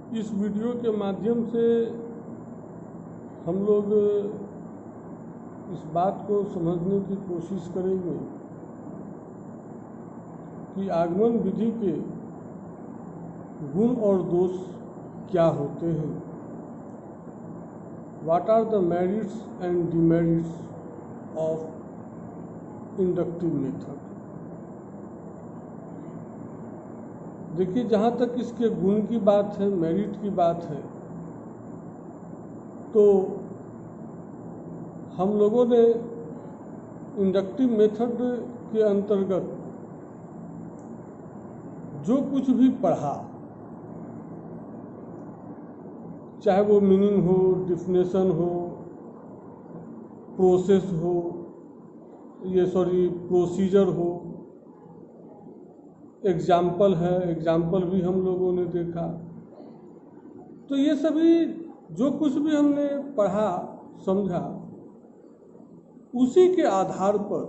इस वीडियो के माध्यम से हम लोग इस बात को समझने की कोशिश करेंगे कि आगमन विधि के गुण और दोष क्या होते हैं। What are the merits and demerits of inductive method? देखिए, जहाँ तक इसके गुण की बात है, मेरिट की बात है, तो हम लोगों ने इंडक्टिव मेथड के अंतर्गत जो कुछ भी पढ़ा, चाहे वो मीनिंग हो, डिफिनेशन हो, प्रोसेस हो, प्रोसीजर हो, एग्जाम्पल है, एग्जाम्पल भी हम लोगों ने देखा, तो ये सभी जो कुछ भी हमने पढ़ा समझा, उसी के आधार पर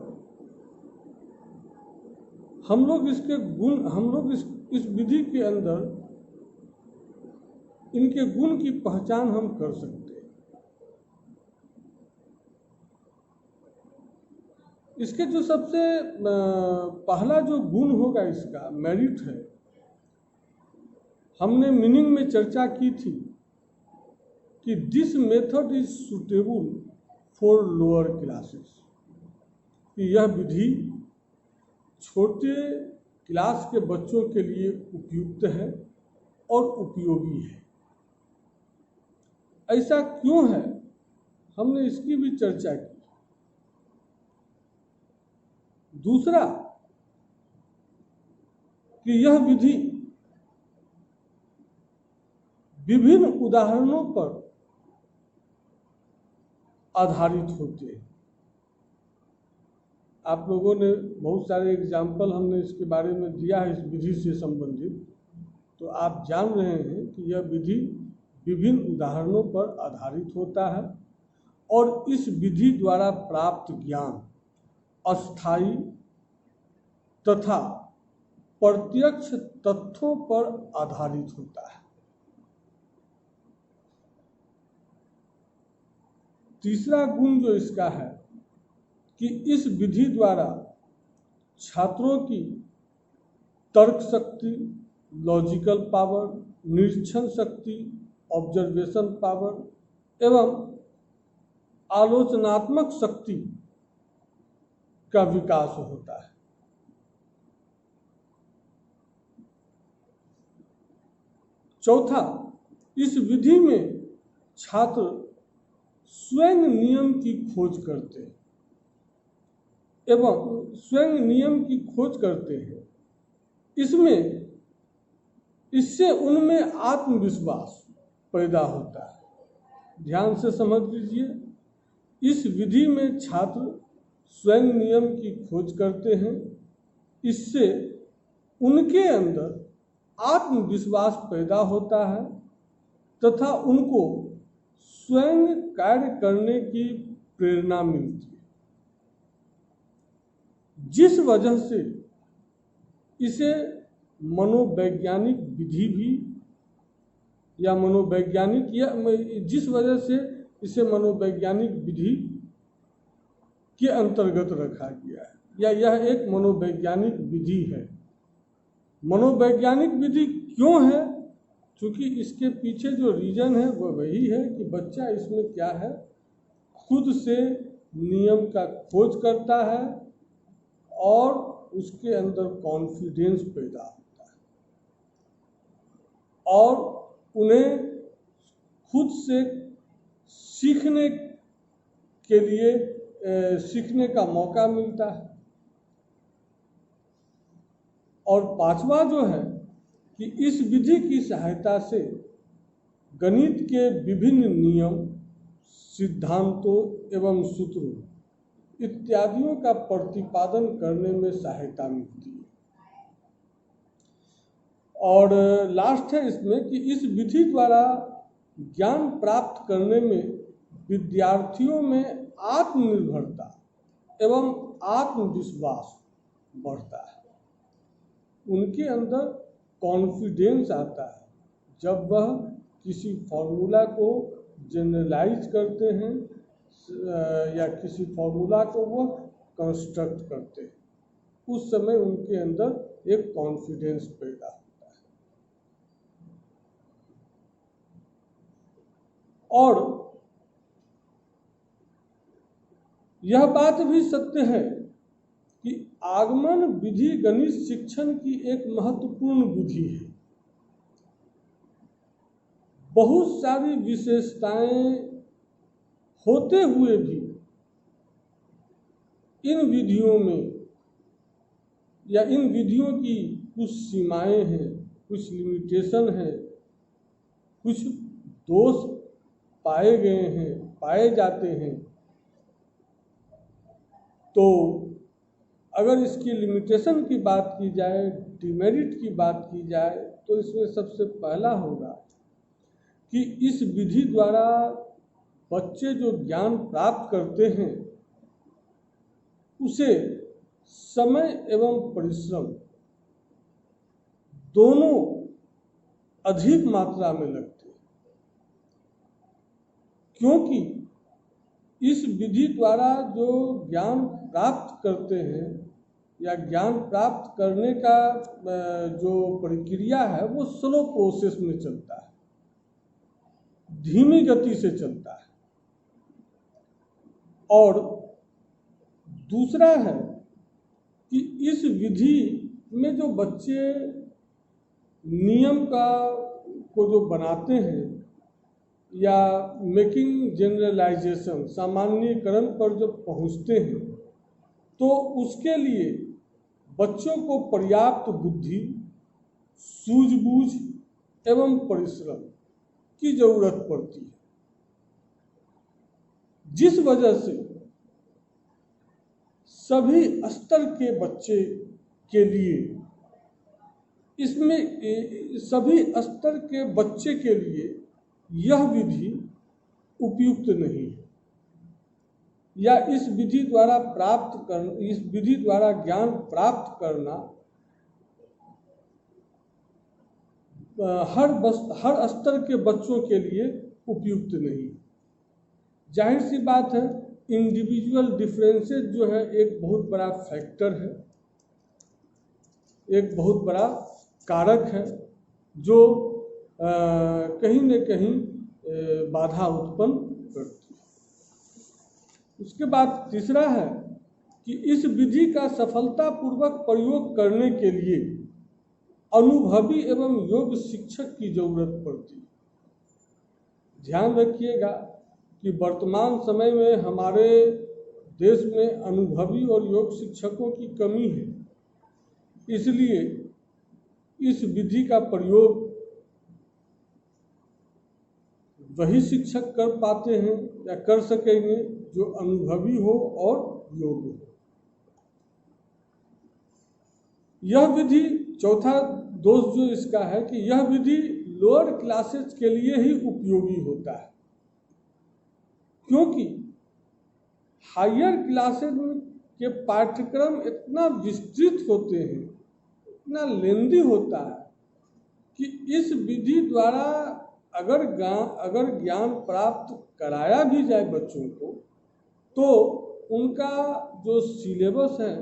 हम लोग इसके गुण, हम लोग इस विधि के अंदर इनके गुण की पहचान हम कर सकते हैं। इसके जो सबसे पहला जो गुण होगा, इसका मेरिट है, हमने मीनिंग में चर्चा की थी कि this method is suitable for lower classes, कि यह विधि छोटे क्लास के बच्चों के लिए उपयुक्त है और उपयोगी है। ऐसा क्यों है, हमने इसकी भी चर्चा की। दूसरा, कि यह विधि विभिन्न उदाहरणों पर आधारित होती है। आप लोगों ने बहुत सारे एग्जाम्पल हमने इसके बारे में दिया है, इस विधि से संबंधित, तो आप जान रहे हैं कि यह विधि विभिन्न उदाहरणों पर आधारित होता है और इस विधि द्वारा प्राप्त ज्ञान अस्थायी तथा प्रत्यक्ष तथ्यों पर आधारित होता है। तीसरा गुण जो इसका है कि इस विधि द्वारा छात्रों की तर्क शक्ति, लॉजिकल पावर, निरीक्षण शक्ति, ऑब्जर्वेशन पावर एवं आलोचनात्मक शक्ति का विकास होता है। चौथा, इस विधि में छात्र स्वयं नियम की खोज करते हैं एवं स्वयं नियम की खोज करते हैं। इससे उनमें आत्मविश्वास पैदा होता है। ध्यान से समझ लीजिए, इस विधि में छात्र स्वयं नियम की खोज करते हैं, इससे उनके अंदर आत्मविश्वास पैदा होता है तथा उनको स्वयं कार्य करने की प्रेरणा मिलती है, जिस वजह से इसे मनोवैज्ञानिक विधि भी जिस वजह से इसे मनोवैज्ञानिक विधि के अंतर्गत रखा गया है, या यह एक मनोवैज्ञानिक विधि है। मनोवैज्ञानिक विधि क्यों है? क्योंकि इसके पीछे जो रीजन है वह वही है कि बच्चा इसमें क्या है, खुद से नियम का खोज करता है और उसके अंदर कॉन्फिडेंस पैदा होता है और उन्हें खुद से सीखने के लिए सीखने का मौका मिलता है। और पांचवा जो है कि इस विधि की सहायता से गणित के विभिन्न नियम, सिद्धांतों एवं सूत्रों इत्यादियों का प्रतिपादन करने में सहायता मिलती है। और लास्ट है इसमें कि इस विधि द्वारा ज्ञान प्राप्त करने में विद्यार्थियों में आत्मनिर्भरता एवं आत्मविश्वास बढ़ता है, उनके अंदर कॉन्फिडेंस आता है, जब वह किसी फॉर्मूला को जनरलाइज करते हैं या किसी फॉर्मूला को वह कंस्ट्रक्ट करते हैं, उस समय उनके अंदर एक कॉन्फिडेंस पैदा होता है। और यह बात भी सत्य है कि आगमन विधि गणित शिक्षण की एक महत्वपूर्ण विधि है। बहुत सारी विशेषताएं होते हुए भी इन विधियों में या इन विधियों की कुछ सीमाएं हैं, कुछ लिमिटेशन है, कुछ दोष पाए गए हैं, पाए जाते हैं। तो अगर इसकी लिमिटेशन की बात की जाए, डिमेरिट की बात की जाए, तो इसमें सबसे पहला होगा कि इस विधि द्वारा बच्चे जो ज्ञान प्राप्त करते हैं उसे समय एवं परिश्रम दोनों अधिक मात्रा में लगते हैं, क्योंकि इस विधि द्वारा जो ज्ञान प्राप्त करते हैं या ज्ञान प्राप्त करने का जो प्रक्रिया है वो स्लो प्रोसेस में चलता है, धीमी गति से चलता है। और दूसरा है कि इस विधि में जो बच्चे नियम को जो बनाते हैं या मेकिंग जनरलाइजेशन, सामान्यकरण पर जब पहुंचते हैं, तो उसके लिए बच्चों को पर्याप्त बुद्धि, सूझबूझ एवं परिश्रम की जरूरत पड़ती है, जिस वजह से सभी स्तर के बच्चे के लिए सभी स्तर के बच्चे के लिए यह विधि उपयुक्त नहीं है, या इस विधि द्वारा ज्ञान प्राप्त करना हर स्तर के बच्चों के लिए उपयुक्त नहीं। जाहिर सी बात है, इंडिविजुअल डिफरेंसेस जो है एक बहुत बड़ा फैक्टर है, एक बहुत बड़ा कारक है जो कहीं न कहीं बाधा उत्पन्न करती है। उसके बाद तीसरा है कि इस विधि का सफलतापूर्वक प्रयोग करने के लिए अनुभवी एवं योग्य शिक्षक की जरूरत पड़ती है। ध्यान रखिएगा कि वर्तमान समय में हमारे देश में अनुभवी और योग्य शिक्षकों की कमी है, इसलिए इस विधि का प्रयोग वही शिक्षक कर पाते हैं या कर सकेंगे जो अनुभवी हो और योग्य हो। यह विधि, चौथा दोष जो इसका है कि यह विधि लोअर क्लासेस के लिए ही उपयोगी होता है, क्योंकि हायर क्लासेस के पाठ्यक्रम इतना विस्तृत होते हैं, इतना लेंदी होता है कि इस विधि द्वारा अगर ज्ञान प्राप्त कराया भी जाए बच्चों को, तो उनका जो सिलेबस है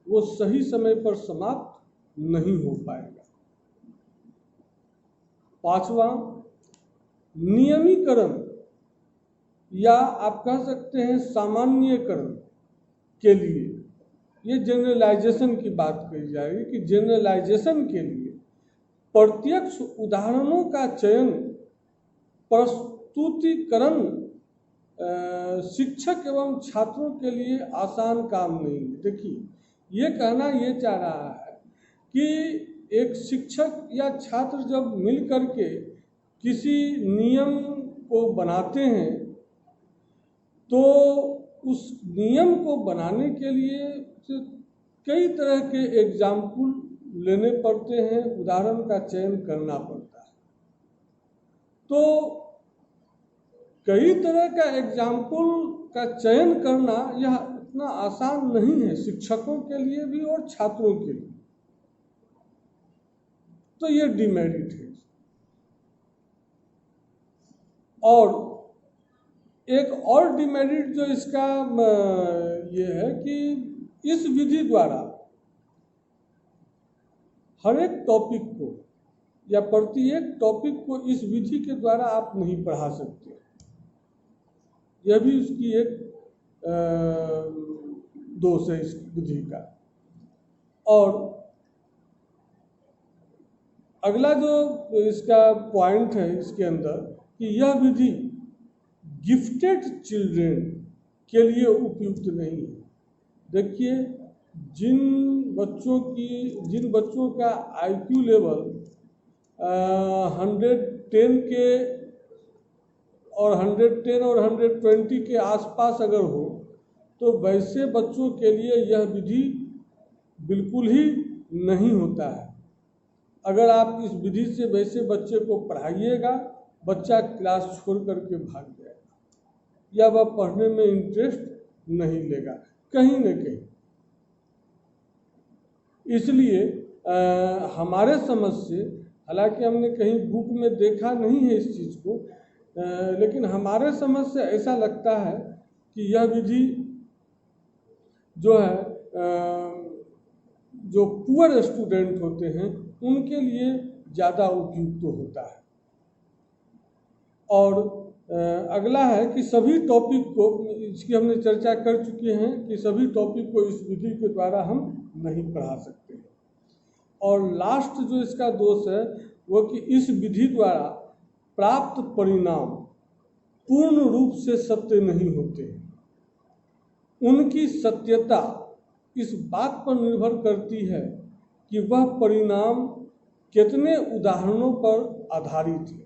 वो सही समय पर समाप्त नहीं हो पाएगा। पांचवा, नियमीकरण या आप कह सकते हैं सामान्यकरण के लिए, ये जनरलाइजेशन की बात कही जाएगी कि जनरलाइजेशन के लिए प्रत्यक्ष उदाहरणों का चयन, प्रस्तुतिकरण शिक्षक एवं छात्रों के लिए आसान काम नहीं है। देखिए, ये कहना ये चाह रहा है कि एक शिक्षक या छात्र जब मिल करके किसी नियम को बनाते हैं, तो उस नियम को बनाने के लिए कई तरह के एग्जाम्पल लेने पड़ते हैं, उदाहरण का चयन करना पड़ता है। तो कई तरह का एग्जाम्पल का चयन करना यह इतना आसान नहीं है, शिक्षकों के लिए भी और छात्रों के लिए। तो ये डिमेरिट है। और एक और डिमेरिट जो इसका ये है कि इस विधि द्वारा हर एक टॉपिक को या प्रत्येक टॉपिक को इस विधि के द्वारा आप नहीं पढ़ा सकते। यह भी उसकी एक दोष है इस विधि का। और अगला जो इसका पॉइंट है इसके अंदर कि यह विधि गिफ्टेड चिल्ड्रेन के लिए उपयुक्त नहीं है। देखिए, जिन बच्चों का IQ लेवल 110 के और 110 और 120 के आसपास अगर हो, तो वैसे बच्चों के लिए यह विधि बिल्कुल ही नहीं होता है। अगर आप इस विधि से वैसे बच्चे को पढ़ाइएगा, बच्चा क्लास छोड़ करके भाग जाएगा या वह पढ़ने में इंटरेस्ट नहीं लेगा कहीं न कहीं। इसलिए हमारे समझ से, हालांकि हमने कहीं बुक में देखा नहीं है इस चीज़ को, लेकिन हमारे समझ से ऐसा लगता है कि यह विधि जो है जो पुअर स्टूडेंट होते हैं उनके लिए ज़्यादा उपयुक्त होता है। और अगला है कि सभी टॉपिक को, इसकी हमने चर्चा कर चुके हैं कि सभी टॉपिक को इस विधि के द्वारा हम नहीं पढ़ा सकते। और लास्ट जो इसका दोष है वो कि इस विधि द्वारा प्राप्त परिणाम पूर्ण रूप से सत्य नहीं होते। उनकी सत्यता इस बात पर निर्भर करती है कि वह परिणाम कितने उदाहरणों पर आधारित है।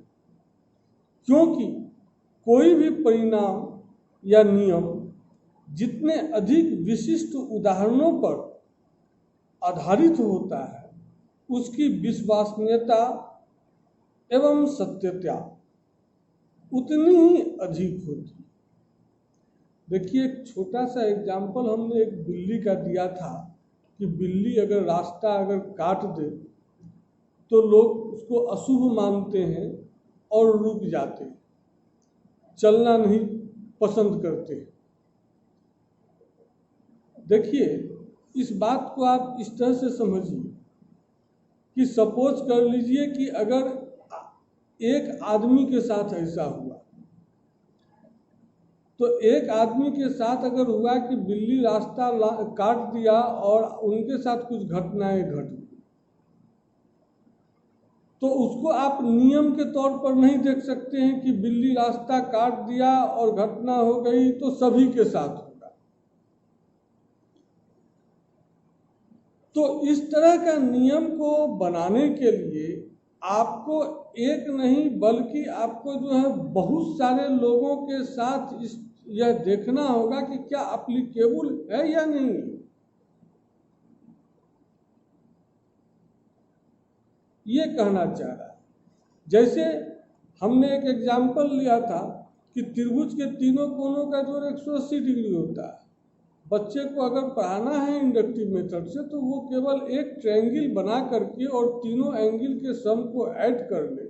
क्योंकि कोई भी परिणाम या नियम जितने अधिक विशिष्ट उदाहरणों पर आधारित होता है, उसकी विश्वसनीयता एवं सत्यता उतनी ही अधिक होती है। देखिए, एक छोटा सा एग्जाम्पल हमने एक बिल्ली का दिया था कि बिल्ली अगर रास्ता अगर काट दे तो लोग उसको अशुभ मानते हैं और रुक जाते हैं, चलना नहीं पसंद करते हैं। देखिए, इस बात को आप इस तरह से समझिए कि सपोज कर लीजिए कि अगर एक आदमी के साथ ऐसा हुआ, तो एक आदमी के साथ अगर हुआ कि बिल्ली रास्ता काट दिया और उनके साथ कुछ घटनाएं घट गई, तो उसको आप नियम के तौर पर नहीं देख सकते हैं कि बिल्ली रास्ता काट दिया और घटना हो गई तो सभी के साथ होगा। तो इस तरह का नियम को बनाने के लिए आपको एक नहीं बल्कि आपको जो है बहुत सारे लोगों के साथ यह देखना होगा कि क्या एप्लीकेबल है या नहीं। ये कहना चाह रहा है। जैसे हमने एक एग्जाम्पल लिया था कि त्रिभुज के तीनों कोनों का जोड़ 180 डिग्री होता है। बच्चे को अगर पढ़ाना है इंडक्टिव मेथड से तो वो केवल एक ट्रायंगल बना करके और तीनों एंगल के सम को ऐड कर ले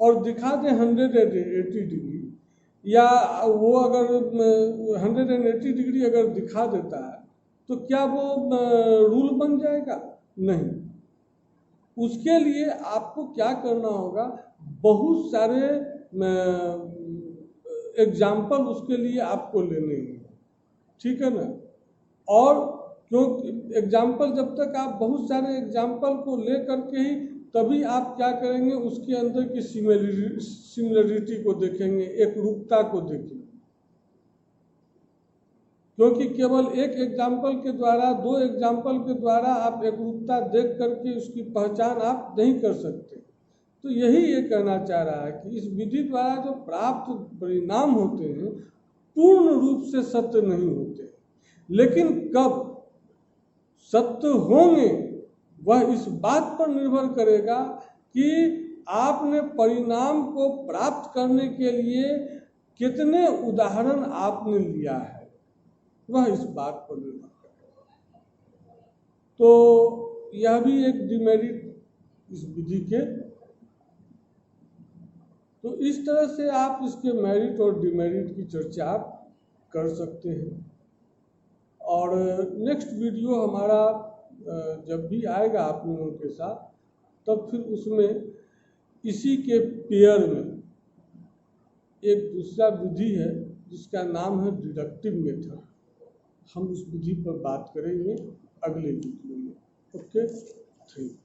और दिखा दे 180 डिग्री, या वो अगर 180 डिग्री अगर दिखा देता है तो क्या वो रूल बन जाएगा? नहीं। उसके लिए आपको क्या करना होगा, बहुत सारे एग्जाम्पल उसके लिए आपको लेने होंगे, ठीक है ना। और क्योंकि एग्जाम्पल, जब तक आप बहुत सारे एग्जाम्पल को ले करके ही तभी आप क्या करेंगे, उसके अंदर की सिमिलरिटी को देखेंगे, एक रूपता को देखेंगे। क्योंकि केवल एक एग्जाम्पल के द्वारा, दो एग्जाम्पल के द्वारा आप एक रूपता देख करके उसकी पहचान आप नहीं कर सकते। तो यही ये कहना चाह रहा है कि इस विधि द्वारा जो प्राप्त परिणाम होते हैं पूर्ण रूप से सत्य नहीं होते, लेकिन कब सत्य होंगे वह इस बात पर निर्भर करेगा कि आपने परिणाम को प्राप्त करने के लिए कितने उदाहरण आपने लिया है, वह इस बात पर निर्भर करेगा। तो यह भी एक डिमेरिट इस विधि के। तो इस तरह से आप इसके मेरिट और डिमेरिट की चर्चा आप कर सकते हैं। और नेक्स्ट वीडियो हमारा जब भी आएगा आप लोगों के साथ, तब फिर उसमें इसी के पेयर में एक दूसरा विधि है जिसका नाम है डिडक्टिव मेथड। हम उस विधि पर बात करेंगे अगले वीडियो में। Okay, thank you.